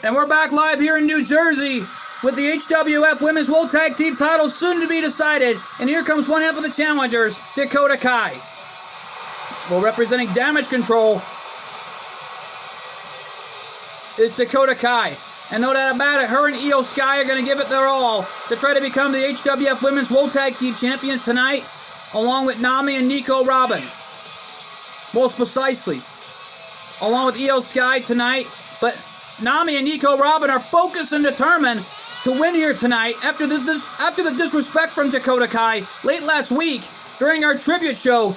And we're back live here in New Jersey with the HWF Women's World Tag Team titles soon to be decided. And here comes one half of the challengers, Dakota Kai. Well, representing Damage Control is Dakota Kai. And no doubt about it, her and Io Sky are going to give it their all to try to become the HWF Women's World Tag Team Champions tonight, along with Nami and Nico Robin. Most precisely, along with Io Sky tonight. But Nami and Nico Robin are focused and determined to win here tonight after the disrespect from Dakota Kai late last week during our tribute show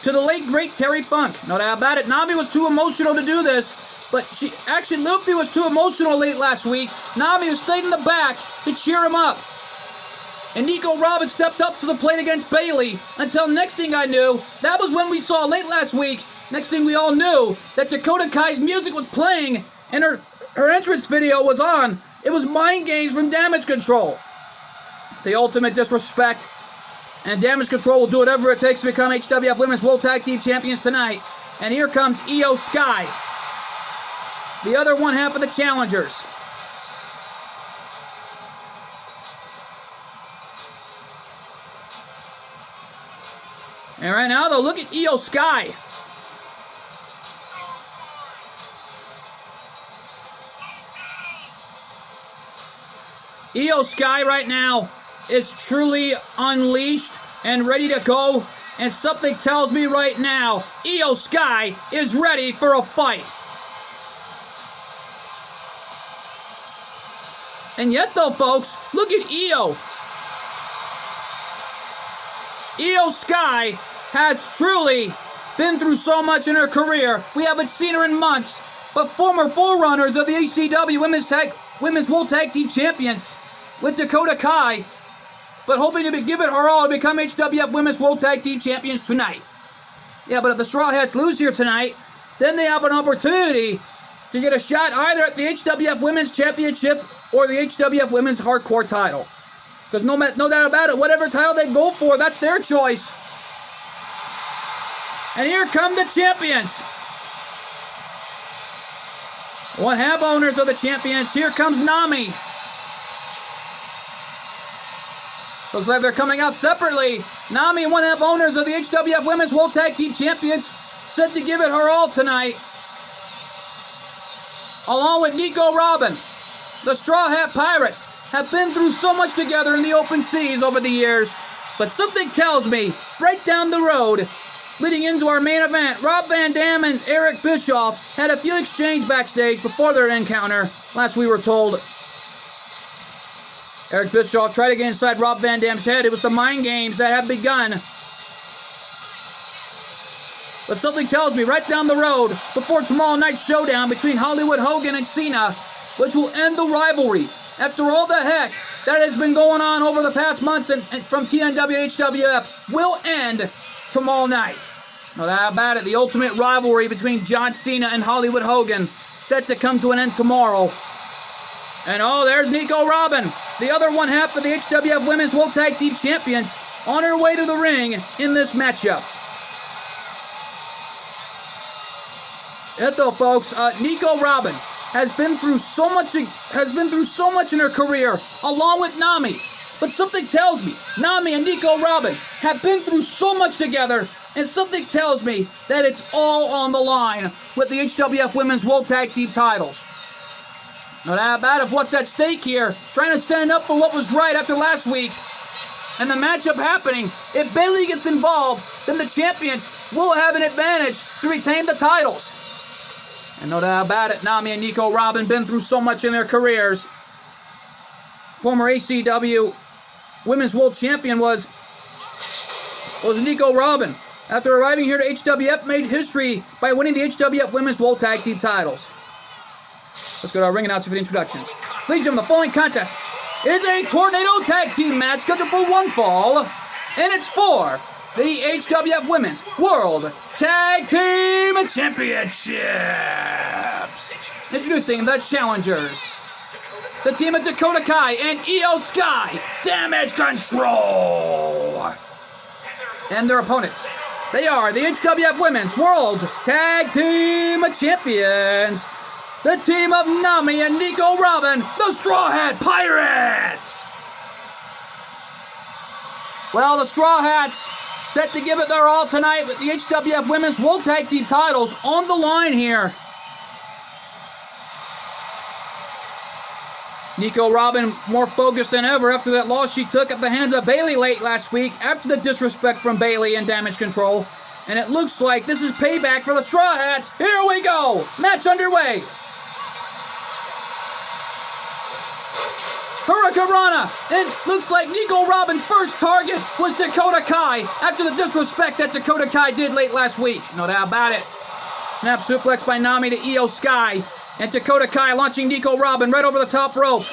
to the late great Terry Funk. No doubt about it, Nami was too emotional to do this, but Luffy was too emotional late last week. Nami was stayed in the back to cheer him up. And Nico Robin stepped up to the plate against Bayley until next thing I knew, that was when we saw late last week, next thing we all knew, that Dakota Kai's music was playing and her entrance video was on. It was Mind Games from Damage Control. The ultimate disrespect. And Damage Control will do whatever it takes to become HWF Women's World Tag Team Champions tonight. And here comes Io Sky, the other one half of the challengers. And right now, though, look at Io Sky. Io Sky right now is truly unleashed and ready to go. And something tells me right now, Io Sky is ready for a fight. And yet, though, folks, look at Io. Io Sky has truly been through so much in her career. We haven't seen her in months. But former forerunners of the HCW Women's World Tag Team Champions with Dakota Kai, but hoping to give it her all to become HWF Women's World Tag Team Champions tonight. Yeah, but if the Straw Hats lose here tonight, then they have an opportunity to get a shot either at the HWF Women's Championship or the HWF Women's Hardcore title. Because no doubt about it, whatever title they go for, that's their choice. And here come the champions. One half owners of the champions. Here comes Nami. Looks like they're coming out separately. Nami, one half owners of the HWF Women's World Tag Team Champions, set to give it her all tonight. Along with Nico Robin. The Straw Hat Pirates have been through so much together in the open seas over the years. But something tells me, right down the road, leading into our main event, Rob Van Dam and Eric Bischoff had a few exchanges backstage before their encounter, last we were told. Eric Bischoff tried to get inside Rob Van Dam's head. It was the Mind Games that have begun. But something tells me right down the road, before tomorrow night's showdown between Hollywood Hogan and Cena, which will end the rivalry after all the heck that has been going on over the past months and from TNW to HWF, will end tomorrow night. No doubt about it, the ultimate rivalry between John Cena and Hollywood Hogan set to come to an end tomorrow. And oh, there's Nico Robin, the other one half of the HWF Women's World Tag Team Champions, on her way to the ring in this matchup. Yet though, folks, Nico Robin has been through so much in her career, along with Nami. But something tells me Nami and Nico Robin have been through so much together, and something tells me that it's all on the line with the HWF Women's World Tag Team titles. No doubt about it, what's at stake here, trying to stand up for what was right after last week. And the matchup happening, if Bayley gets involved, then the champions will have an advantage to retain the titles. And no doubt about it, Nami and Nico Robin been through so much in their careers. Former ACW Women's World Champion was Nico Robin. After arriving here to HWF, made history by winning the HWF Women's World Tag Team titles. Let's go to our ring announcer for the introductions. Ladies and gentlemen, the following contest is a Tornado Tag Team match scheduled for one fall, and it's for the HWF Women's World Tag Team Championships. Introducing the challengers, the team of Dakota Kai and Io Sky, Damage Control. And their opponents, they are the HWF Women's World Tag Team Champions, the team of Nami and Nico Robin, the Straw Hat Pirates. Well, the Straw Hats set to give it their all tonight with the HWF Women's World Tag Team titles on the line here. Nico Robin more focused than ever after that loss she took at the hands of Bayley late last week after the disrespect from Bayley and Damage Control. And it looks like this is payback for the Straw Hats. Here we go. Match underway. Hurricanrana. It looks like Nico Robin's first target was Dakota Kai after the disrespect that Dakota Kai did late last week. No doubt about it. Snap suplex by Nami to Io Sky. And Dakota Kai launching Nico Robin right over the top rope.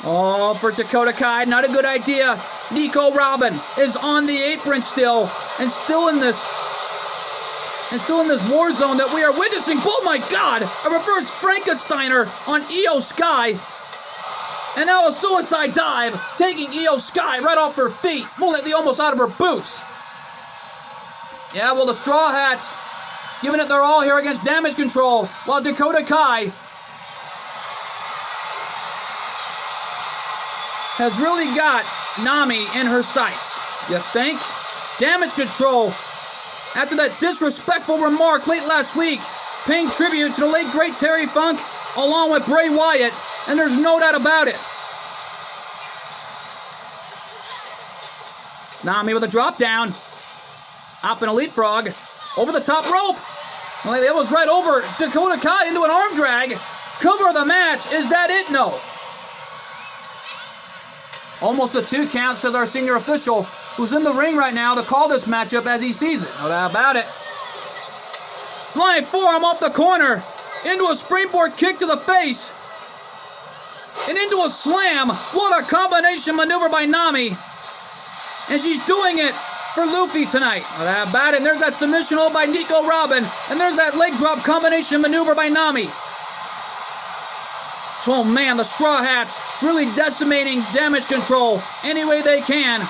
Oh, for Dakota Kai, not a good idea. Nico Robin is on the apron still, and still in this war zone that we are witnessing. Oh my God! A reverse Frankensteiner on Io Sky. And now a suicide dive, taking Io Sky right off her feet, almost out of her boots. Yeah, well, the Straw Hats giving it their all here against Damage Control, while Dakota Kai has really got Nami in her sights. You think? Damage Control, after that disrespectful remark late last week, paying tribute to the late great Terry Funk along with Bray Wyatt, and there's no doubt about it. Nami with a drop down, up and a leapfrog, over the top rope. Well, that was right over Dakota Kai into an arm drag. Cover of the match. Is that it? No. Almost a 2 count, says our senior official, who's in the ring right now to call this matchup as he sees it. No doubt about it. Flying forearm off the corner. Into a springboard kick to the face. And into a slam. What a combination maneuver by Nami. And she's doing it for Luffy tonight. No doubt about it. And there's that submission hold by Nico Robin. And there's that leg drop combination maneuver by Nami. Oh man, the Straw Hats really decimating Damage Control any way they can.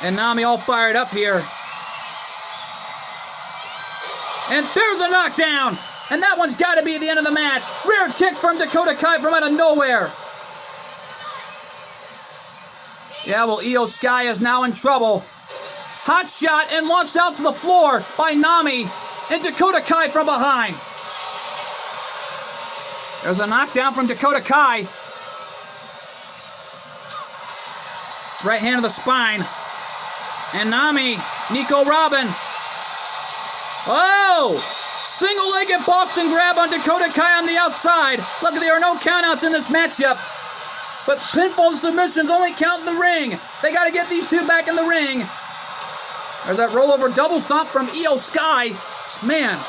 And Nami all fired up here. And there's a knockdown. And that one's got to be the end of the match. Rear kick from Dakota Kai from out of nowhere. Yeah, well, Io Sky is now in trouble. Hot shot and launched out to the floor by Nami. And Dakota Kai from behind. There's a knockdown from Dakota Kai. Right hand to the spine. And Nami, Nico Robin. Oh! Single-legged Boston grab on Dakota Kai on the outside. Look, there are no countouts in this matchup. But pinfall submissions only count in the ring. They got to get these two back in the ring. There's that rollover double stomp from Io Sky. Man.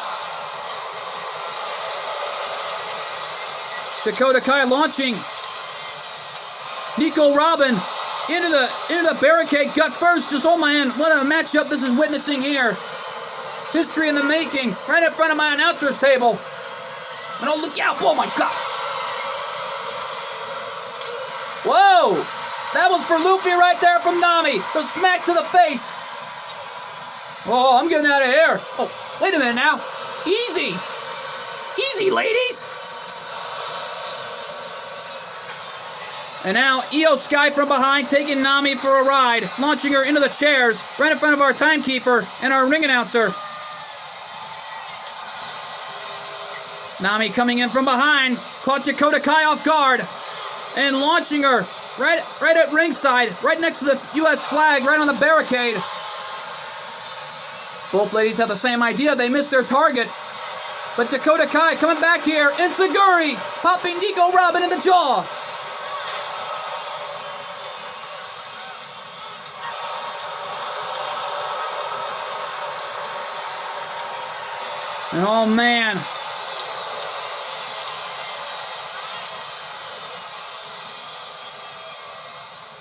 Dakota Kai launching Nico Robin into the barricade gut first. Just, oh man, what a matchup this is witnessing here. History in the making, right in front of my announcer's table. And oh, look out, oh my God. Whoa, that was for Luffy right there from Nami. The smack to the face. Oh, I'm getting out of here. Oh, wait a minute now. Easy. Easy, ladies. And now Io Sky from behind taking Nami for a ride, launching her into the chairs right in front of our timekeeper and our ring announcer. Nami coming in from behind, caught Dakota Kai off guard, and launching her right at ringside, right next to the U.S. flag, right on the barricade. Both ladies have the same idea. They missed their target. But Dakota Kai coming back here, Enziguri popping Nico Robin in the jaw. And oh man.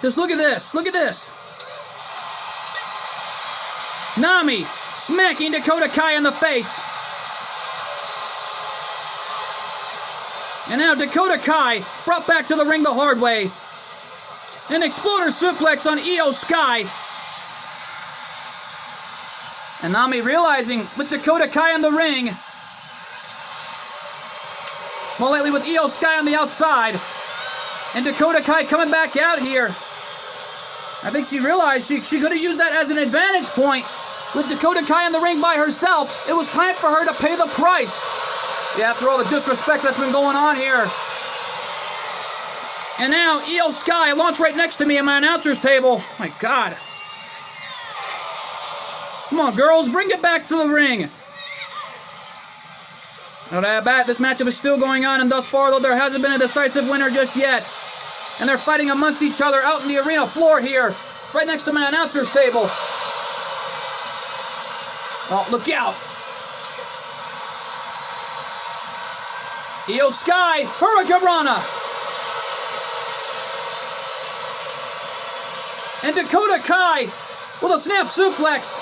Just look at this. Look at this. Nami smacking Dakota Kai in the face. And now Dakota Kai brought back to the ring the hard way. An exploder suplex on Io Sky. And Nami realizing with Dakota Kai in the ring. More lately with Io Sky on the outside. And Dakota Kai coming back out here. I think she realized she could have used that as an advantage point. With Dakota Kai in the ring by herself, it was time for her to pay the price. Yeah, after all the disrespect that's been going on here. And now, Io Sky launched right next to me at my announcer's table. My God. Come on, girls, bring it back to the ring. Now that bat, this matchup is still going on, and thus far, though, there hasn't been a decisive winner just yet. And they're fighting amongst each other out in the arena floor here, right next to my announcer's table. Oh, look out. Io Sky, Hurricanrana. And Dakota Kai with a snap suplex.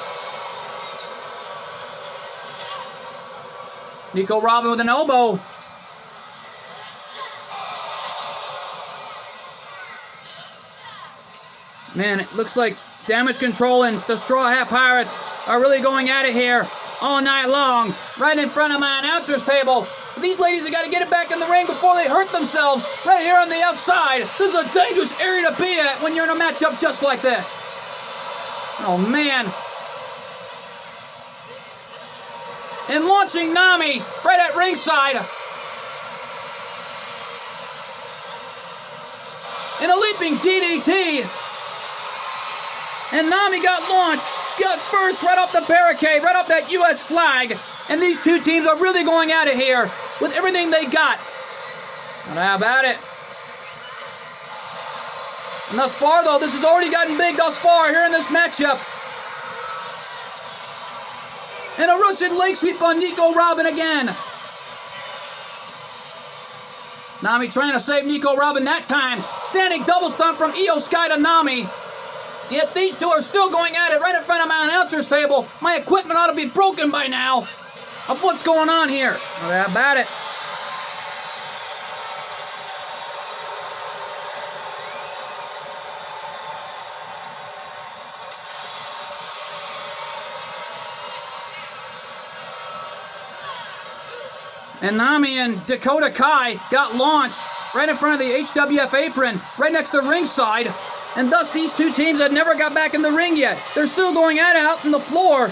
Nico Robin with an elbow. Man, it looks like Damage Control and the Straw Hat Pirates are really going at it here all night long, right in front of my announcer's table. These ladies have got to get it back in the ring before they hurt themselves right here on the outside. This is a dangerous area to be at when you're in a matchup just like this. Oh, man. And launching Nami right at ringside. And a leaping DDT. And Nami got launched, got first right off the barricade, right off that U.S. flag. And these two teams are really going at it here with everything they got. And how about it? And thus far, though, this has already gotten big thus far here in this matchup. And a Russian leg sweep on Nico Robin again. Nami trying to save Nico Robin that time. Standing double stomp from Io Sky to Nami. Yet these two are still going at it right in front of my announcer's table. My equipment ought to be broken by now of what's going on here. How about it? And Nami and Dakota Kai got launched right in front of the HWF apron, right next to ringside. And thus these two teams had never got back in the ring yet. They're still going at it out on the floor.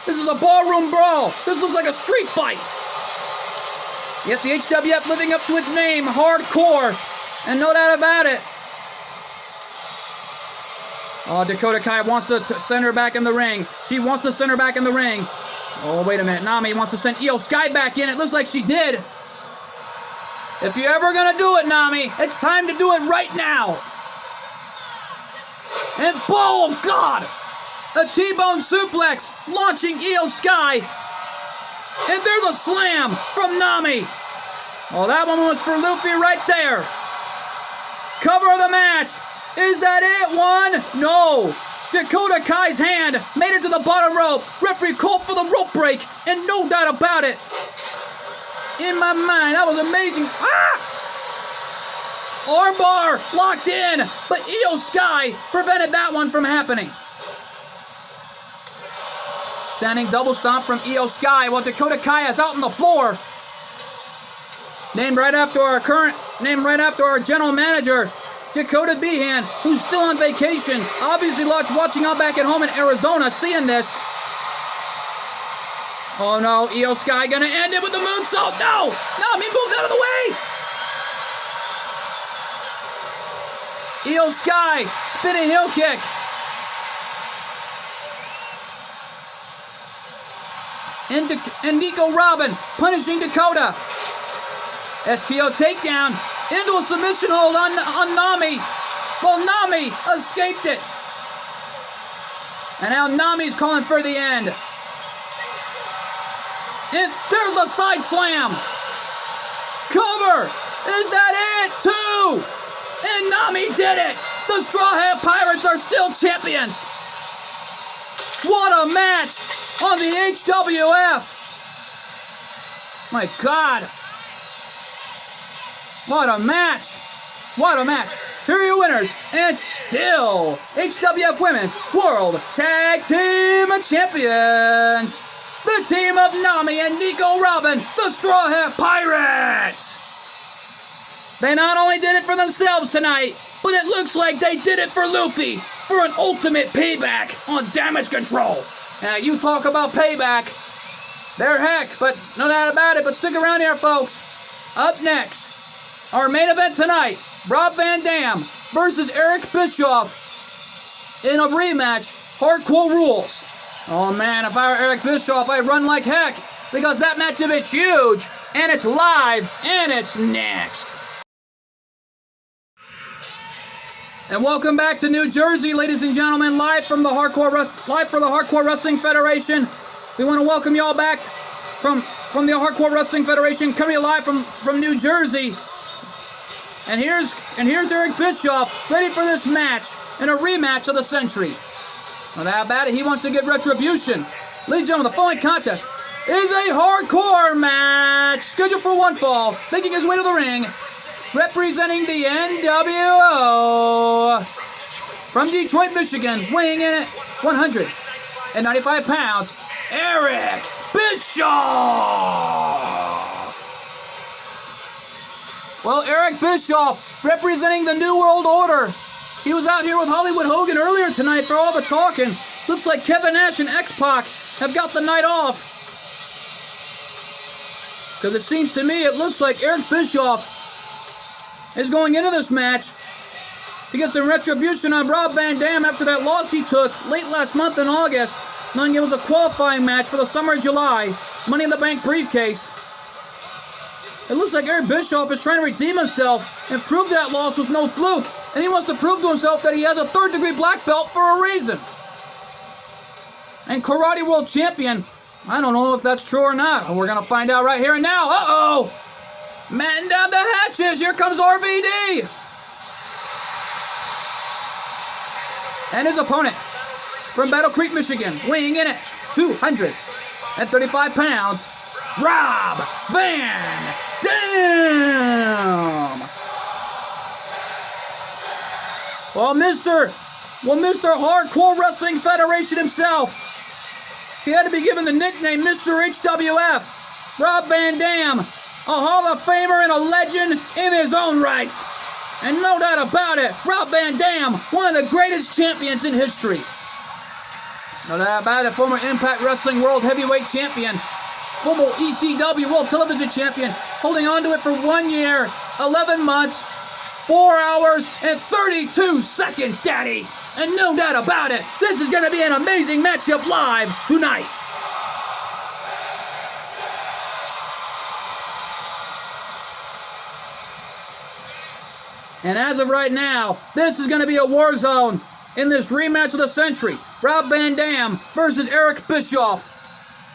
This is a ballroom brawl. This looks like a street fight. Yet the HWF living up to its name, hardcore. And no doubt about it. Oh, Dakota Kai wants to send her back in the ring. She wants to send her back in the ring. Oh, wait a minute. Nami wants to send Io Sky back in. It looks like she did. If you're ever going to do it, Nami, it's time to do it right now. And, oh, God! A T-bone suplex launching Io Sky. And there's a slam from Nami. Oh, that one was for Luffy right there. Cover of the match. Is that it? One? No. Dakota Kai's hand made it to the bottom rope. Referee called for the rope break, and no doubt about it. In my mind, that was amazing. Ah! Armbar locked in, but Io Sky prevented that one from happening. Standing double stomp from Io Sky while Dakota Kai is out on the floor. Named right after our general manager, Dakota Behan, who's still on vacation, obviously watching out back at home in Arizona, seeing this. Oh no, Io Sky gonna end it with the moonsault. No! Nami moved out of the way! Io Sky, spinning heel kick. And Nico Robin punishing Dakota. STO takedown into a submission hold on Nami. Well, Nami escaped it. And now Nami's calling for the end. And there's the side slam. Cover. Is that it? Two. And Nami did it. The Straw Hat Pirates are still champions. What a match on the HWF. My God. What a match. What a match. Here are your winners, and still HWF Women's World Tag Team Champions, the team of Nami and Nico Robin, the Straw Hat Pirates. They not only did it for themselves tonight, but it looks like they did it for Luffy for an ultimate payback on Damage Control. Now, you talk about payback, they're heck, but no doubt about it. But stick around here, folks. Up next, our main event tonight, Rob Van Dam versus Eric Bischoff in a rematch, Hardcore Rules. Oh man, if I were Eric Bischoff, I'd run like heck, because that matchup is huge, and it's live, and it's next. And welcome back to New Jersey, ladies and gentlemen, live for the Hardcore Wrestling Federation. We want to welcome y'all back from the Hardcore Wrestling Federation, coming live from New Jersey. And here's Eric Bischoff, ready for this match in a rematch of the century. No doubt about it, he wants to get retribution. Ladies and gentlemen, the following contest is a hardcore match scheduled for one fall, making his way to the ring, representing the NWO from Detroit, Michigan, weighing in at 195 pounds, Eric Bischoff. Well, Eric Bischoff, representing the New World Order. He was out here with Hollywood Hogan earlier tonight for all the talking. Looks like Kevin Nash and X-Pac have got the night off. Because it seems to me, it looks like Eric Bischoff is going into this match to get some retribution on Rob Van Dam after that loss he took late last month in August, knowing it was a qualifying match for the Summer of July Money in the Bank briefcase. It looks like Eric Bischoff is trying to redeem himself and prove that loss was no fluke, and he wants to prove to himself that he has a third-degree black belt for a reason. And Karate World Champion, I don't know if that's true or not. We're going to find out right here and now. Uh-oh! Man down the hatches, here comes RVD! And his opponent from Battle Creek, Michigan, weighing in at 235 pounds, Rob Van Dam! Well, Mr. Hardcore Wrestling Federation himself, he had to be given the nickname Mr. HWF, Rob Van Dam, a Hall of Famer and a legend in his own right. And no doubt about it, Rob Van Dam, one of the greatest champions in history. No doubt about it, former Impact Wrestling World Heavyweight Champion, former ECW World Television Champion, holding on to it for 1 year, 11 months, 4 hours, and 32 seconds, Daddy. And no doubt about it, this is going to be an amazing matchup live tonight. And as of right now, this is going to be a war zone in this rematch of the century. Rob Van Dam versus Eric Bischoff.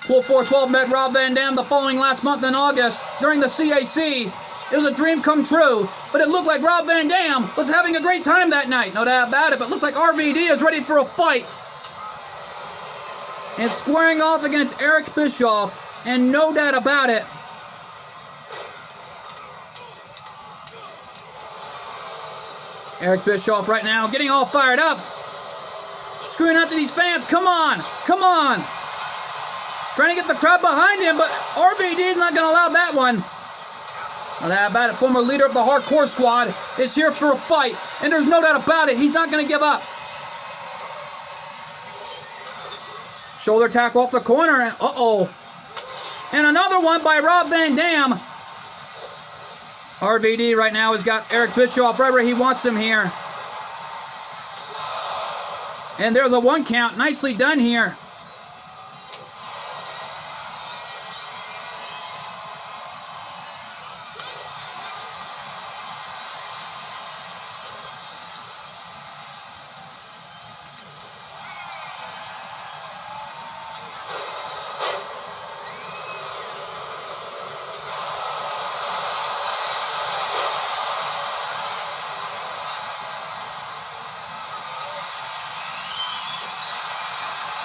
Cool 412 met Rob Van Dam the following last month in August during the CAC. It was a dream come true, but it looked like Rob Van Dam was having a great time that night. No doubt about it, but it looked like RVD is ready for a fight. And squaring off against Eric Bischoff, and no doubt about it, Eric Bischoff right now getting all fired up. Screaming out to these fans, come on, come on. Trying to get the crowd behind him, but RVD is not going to allow that one. No doubt about it, former leader of the Hardcore Squad is here for a fight, and there's no doubt about it, he's not going to give up. Shoulder tackle off the corner, and uh-oh. And another one by Rob Van Dam. RVD right now has got Eric Bischoff right where he wants him here. And there's a 1 count. Nicely done here.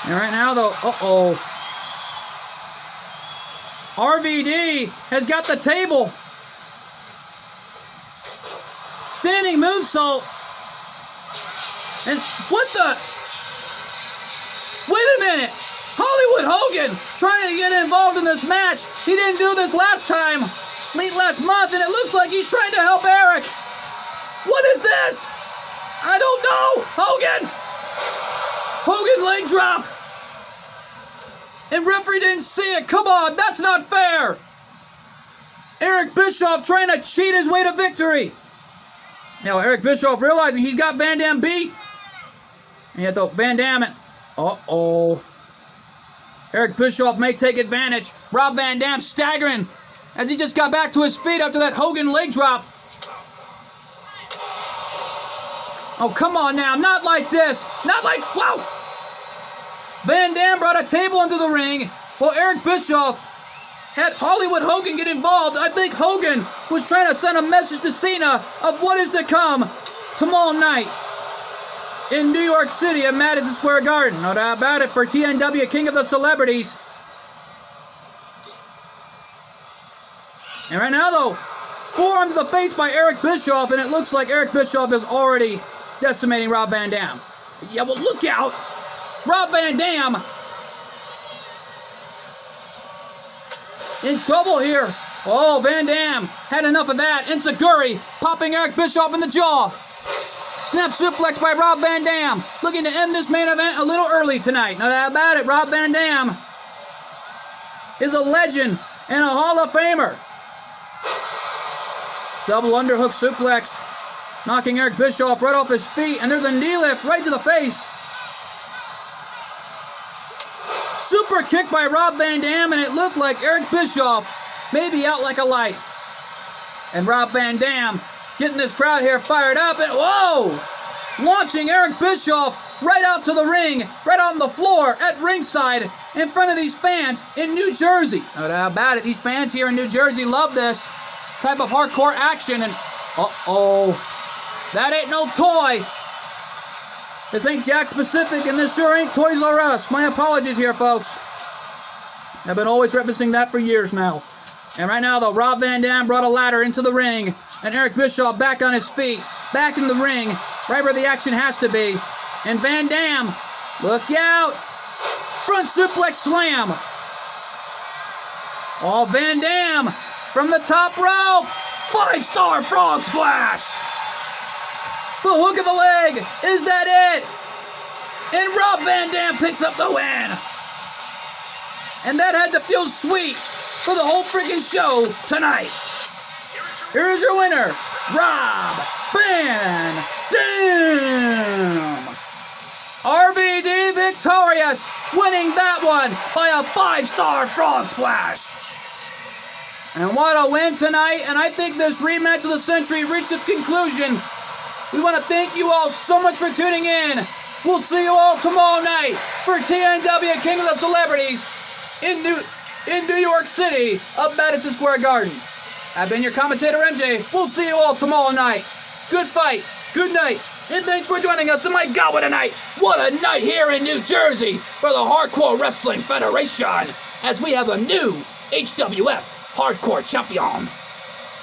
And right now, though, RVD has got the table. Standing moonsault. And what the? Wait a minute. Hollywood Hogan trying to get involved in this match. He didn't do this last time, late last month, and it looks like he's trying to help Eric. What is this? I don't know. Hogan leg drop. And referee didn't see it. Come on, that's not fair. Eric Bischoff trying to cheat his way to victory. Now Eric Bischoff realizing he's got Van Dam beat. And yet though Van Dam and uh-oh. Eric Bischoff may take advantage. Rob Van Dam staggering as he just got back to his feet after that Hogan leg drop. Oh, come on now. Not like this. Not like, wow. Van Dam brought a table into the ring while Eric Bischoff had Hollywood Hogan get involved. I think Hogan was trying to send a message to Cena of what is to come tomorrow night in New York City at Madison Square Garden. No doubt about it, for TNW King of the Celebrities. And right now, though, forearm to the face by Eric Bischoff, and it looks like Eric Bischoff is already decimating Rob Van Dam. Yeah, well, look out! Rob Van Dam in trouble here. Oh, Van Dam had enough of that. Enziguri popping Eric Bischoff in the jaw. Snap suplex by Rob Van Dam. Looking to end this main event a little early tonight. No doubt about it, Rob Van Dam is a legend and a Hall of Famer. Double underhook suplex. Knocking Eric Bischoff right off his feet. And there's a knee lift right to the face. Super kick by Rob Van Dam, and it looked like Eric Bischoff may be out like a light. And Rob Van Dam getting this crowd here fired up, and whoa! Launching Eric Bischoff right out to the ring, right on the floor at ringside in front of these fans in New Jersey. No doubt about it, these fans here in New Jersey love this type of hardcore action, and uh-oh. That ain't no toy. This ain't Jack Specific, and this sure ain't Toys R Us. My apologies here, folks. I've been always referencing that for years now. And right now, though, Rob Van Dam brought a ladder into the ring, and Eric Bischoff back on his feet, back in the ring, right where the action has to be. And Van Dam, look out! Front suplex slam. Oh, Van Dam from the top rope. 5-star frog splash. The hook of the leg. Is that it? And Rob Van Dam picks up the win. And that had to feel sweet for the whole freaking show tonight. Here is your winner, Rob Van Dam. RVD victorious, winning that one by a 5-star frog splash. And what a win tonight, and I think this rematch of the century reached its conclusion. We want to thank you all so much for tuning in. We'll see you all tomorrow night for TNW King of the Celebrities in New York City of Madison Square Garden. I've been your commentator, MJ. We'll see you all tomorrow night. Good fight, good night, and thanks for joining us. And my God, what a night! What a night here in New Jersey for the Hardcore Wrestling Federation, as we have a new HWF Hardcore Champion.